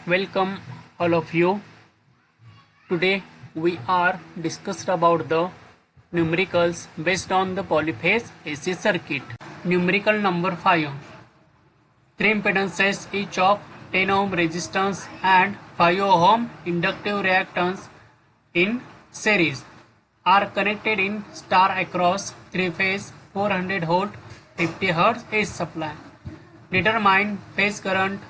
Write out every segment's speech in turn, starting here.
Welcome all of you. Today we are discussed about the numericals based on the polyphase AC circuit. Numerical number 5. Three impedances each of 10 ohm resistance and 5 ohm inductive reactance in series are connected in star across three phase 400 volt 50 Hz AC supply. Determine phase current,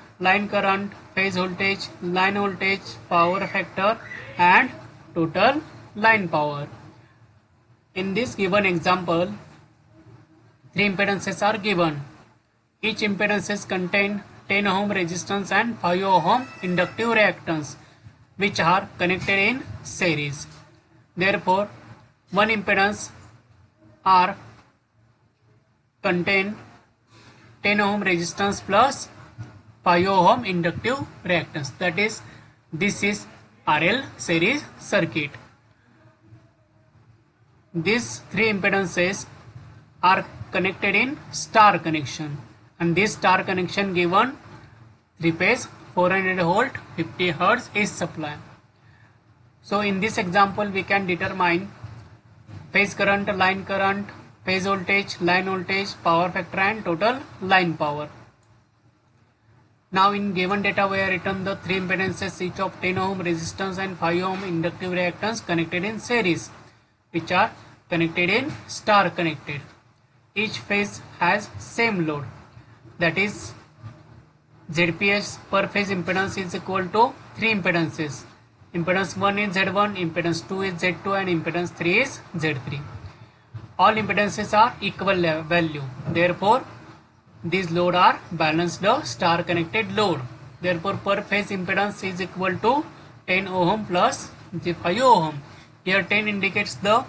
phase voltage, line voltage, power factor and total line power. In this given example, three impedances are given. Each impedances contain 10 ohm resistance and 5 ohm inductive reactance which are connected in series. Therefore, one impedance are contain 10 ohm resistance plus 5 ohm inductive reactance. That is, this is RL series circuit. These three impedances are connected in star connection, and this star connection given three phase 400 volt 50 Hz AC supply. So in this example we can determine phase current, phase voltage, line voltage, power factor and total line power. Now in given data we have written the three impedances each of 10 ohm resistance and 5 ohm inductive reactance connected in series which are connected in star connected. Each phase has same load, that is ZPH per phase impedance is equal to three impedances. Impedance 1 is Z1, impedance 2 is Z2 and impedance 3 is Z3. All impedances are equal value. Therefore, these load are balanced star connected load. Therefore, per phase impedance is equal to 10 ohm plus J5 ohm. Here 10 indicates the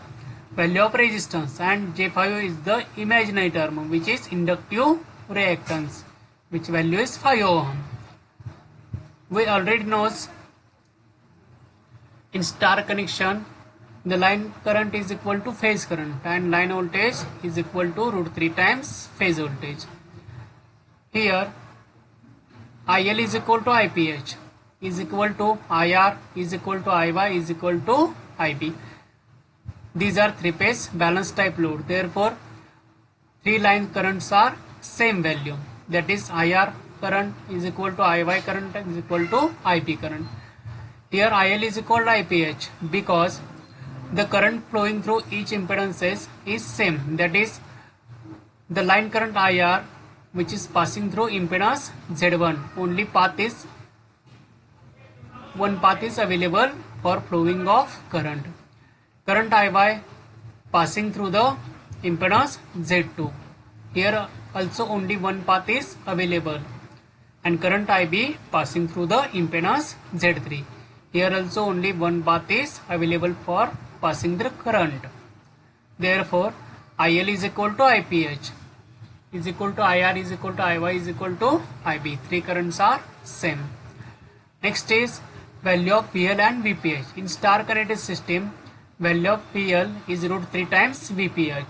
value of resistance and J5 is the imaginary term which is inductive reactance, which value is 5 ohm. We already knows in star connection the line current is equal to phase current and line voltage is equal to root 3 times phase voltage. Here IL is equal to IPH is equal to IR is equal to IY is equal to IB. These are three phase balance type load. Therefore, three line currents are same value, that is IR current is equal to IY current is equal to IB current. Here IL is equal to IPH because the current flowing through each impedances is same, that is the line current IR which is passing through impedance Z1, only one path is available for flowing of current. Current IY passing through the impedance Z2. Here also only one path is available, and current IB passing through the impedance Z3. Here also only one path is available for passing the current. Therefore, IL is equal to IPH is equal to IR is equal to IY is equal to IB. Three currents are same. Next is value of PL and VPH. In star connected system, value of PL is root 3 times VPH.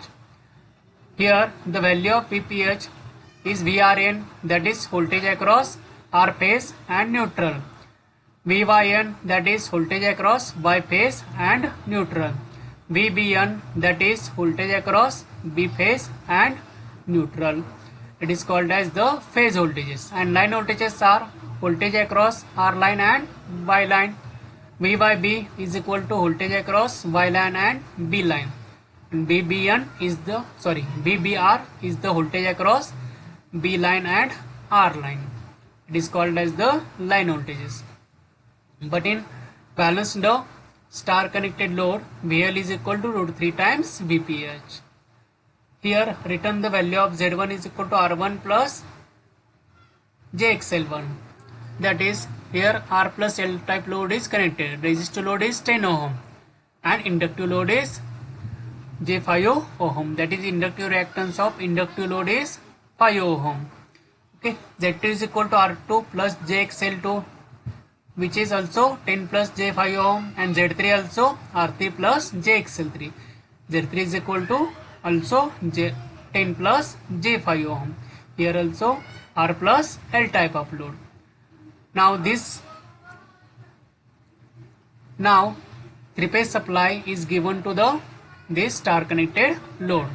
Here the value of VPH is VRN, that is voltage across R phase and neutral. VYN, that is voltage across Y phase and neutral. VBN, that is voltage across B phase and neutral. It is called as the phase voltages, and line voltages are voltage across R line and Y line. V by B is equal to voltage across Y line and B line. And VBR is the voltage across B line and R line. It is called as the line voltages. But in balanced star connected load, VL is equal to root 3 times VPH. Here written the value of Z1 is equal to R1 plus JXL1. That is, here R plus L type load is connected. Resistor load is 10 ohm and inductive load is J5 ohm. That is, inductive reactance of inductive load is 5 ohm. Okay, Z2 is equal to R2 plus JXL2, which is also 10 plus J5 ohm, and Z3 also R3 plus JXL3. Z3 is equal to also 10 plus J5 ohm. Here also R plus L type of load. Now this Now, three-phase supply is given to this star connected load.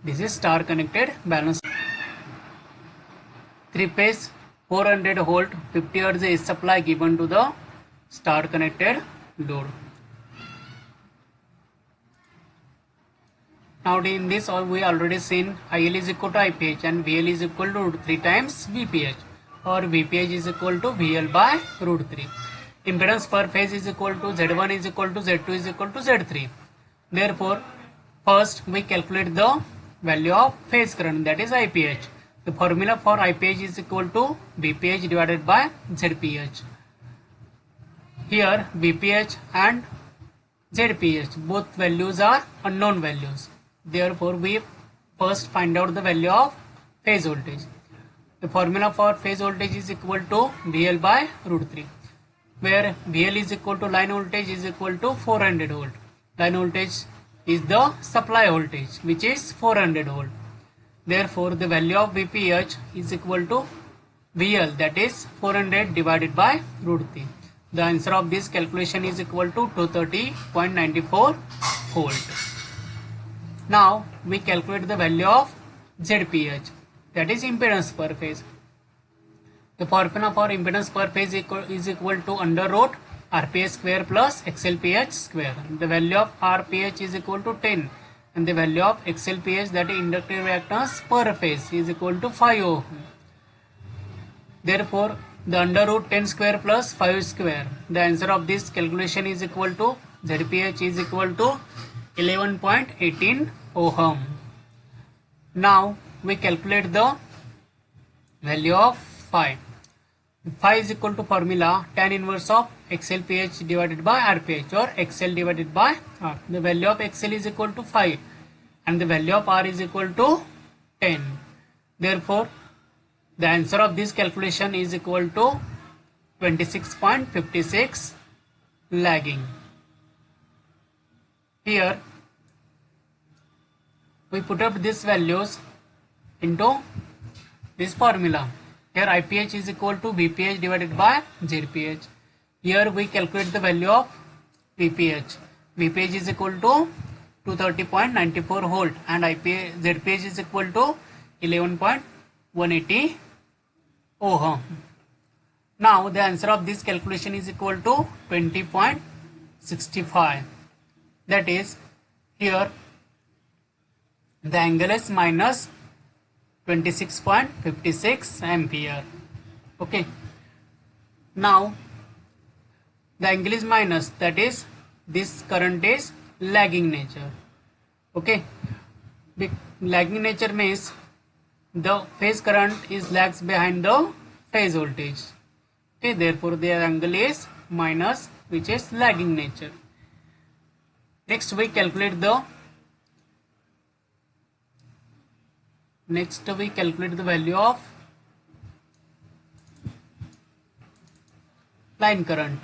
This is star connected balance. Three-phase 400 volt 50 hertz is supply given to the star connected load. Now in this we already seen IL is equal to IPH and VL is equal to root 3 times VPH, or VPH is equal to VL by root 3. Impedance per phase is equal to Z1 is equal to Z2 is equal to Z3. Therefore, first we calculate the value of phase current, that is IPH. The formula for IPH is equal to VPH divided by ZPH. Here VPH and ZPH both values are unknown values. Therefore, we first find out the value of phase voltage. The formula for phase voltage is equal to VL by root 3, where VL is equal to line voltage is equal to 400 volt. Line voltage is the supply voltage, which is 400 volt. Therefore, the value of VPH is equal to VL, that is 400 divided by root 3. The answer of this calculation is equal to 230.94 volt. Now we calculate the value of ZPH, that is impedance per phase. The formula for impedance per phase is equal to under root RPH square plus XLPH square. The value of RPH is equal to 10 and the value of XLPH, that is inductive reactance per phase, is equal to 5 ohm. Therefore, the under root 10 square plus 5 square, the answer of this calculation is equal to ZPH is equal to 11.18 ohm. Now we calculate the value of phi. Phi is equal to formula tan inverse of XLPH divided by RPH, or XL divided by R. The value of XL is equal to 5 and the value of R is equal to 10. Therefore, the answer of this calculation is equal to 26.56 lagging. Here we put up these values into this formula. Here IPH is equal to VPH divided by ZPH. Here we calculate the value of VPH. VPH is equal to 230.94 volt and ZPH is equal to 11.180 ohm. Now the answer of this calculation is equal to 20.65. That is, here the angle is minus 26.56 ampere. Okay. Now the angle is minus, that is this current is lagging nature. Okay. The lagging nature means the phase current is lags behind the phase voltage. Okay. Therefore, the angle is minus, which is lagging nature. Next we calculate the value of line current.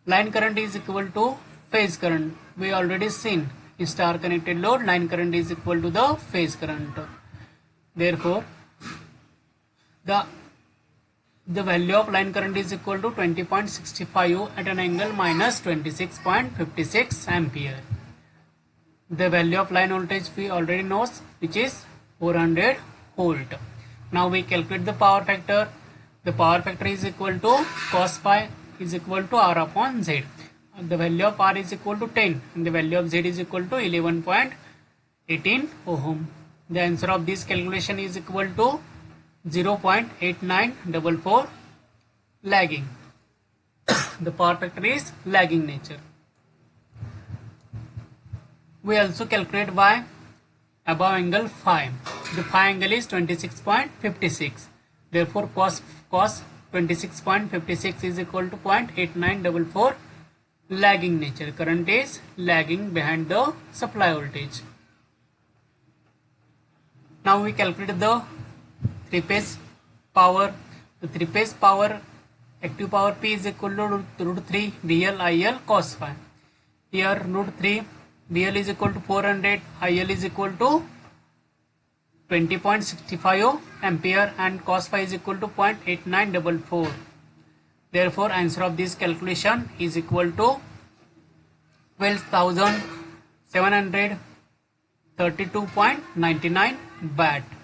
Line current is equal to phase current. We already seen in star connected load, line current is equal to the phase current. Therefore, the value of line current is equal to 20.65 at an angle minus 26.56 ampere. The value of line voltage we already know, which is 400 volt. Now we calculate the power factor. The power factor is equal to cos phi is equal to R upon Z. The value of R is equal to 10 and the value of Z is equal to 11.18 ohm. The answer of this calculation is equal to 0.8944 lagging. The power factor is lagging nature. We also calculate by above angle phi. The phi angle is 26.56. Therefore, cos 26.56 is equal to 0.8944 lagging nature. Current is lagging behind the supply voltage. Now we calculate the three-phase power. The three-phase power, active power P is equal to root 3 VL IL cos phi. Here root 3 VL is equal to 400, IL is equal to 20.65 ampere and cos phi is equal to 0.8944. Therefore, answer of this calculation is equal to 12,732.99 watt.